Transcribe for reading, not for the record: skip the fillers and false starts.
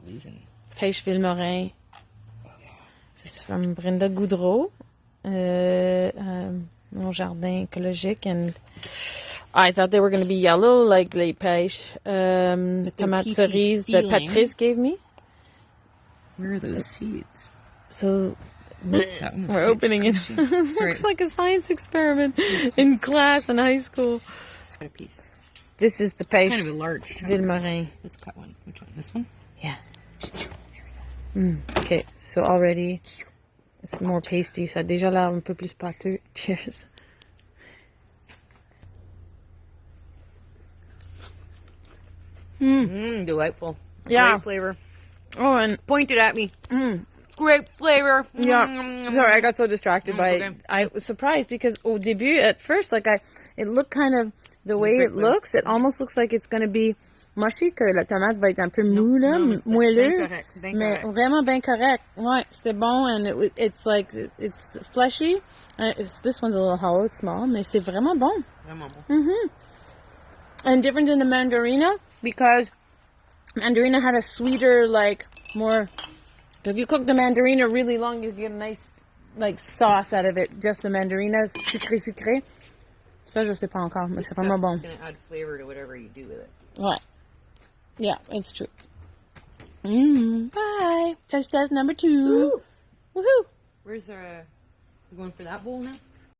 losing. Pêche Vilmarin. This is from Brenda Goudreau. Mon jardin écologique, and I thought they were going to be yellow like les pêches tomate cerise that Patrice gave me. Where are those seeds? So We're opening it. Looks like a science experiment in class in high school. Just got a piece. This is the pêche. Kind of a large Vilmarin. Let's cut one. Which one? This one? Yeah. Okay, so already it's more pasty. Ça a déjà l'air un peu plus pâteux. Cheers. Delightful. Yeah. Great flavor. Oh, and Pointed at me. Great flavor. yeah. Sorry, I got so distracted by okay. I was surprised because au début, at first, like it looked kind of the way it looks. It almost looks like it's gonna be mushy, que la tomate va être un peu mou là, moelleux, mais vraiment bien correct. Ouais, c'était bon, and it's like it's fleshy. This one's a little hollow, it's small, mais c'est vraiment bon. Vraiment bon. And different than the mandarina because mandarina had a sweeter, like more. If you cook the mandarina really long, you get a nice like sauce out of it. Just the mandarina, sucré. Ça, je sais pas encore, mais c'est vraiment bon. It's going to add flavor to whatever you do with it. Ouais. Yeah, it's true. Bye. Touch test number 2. Woohoo. Where's our... You going for that bowl now?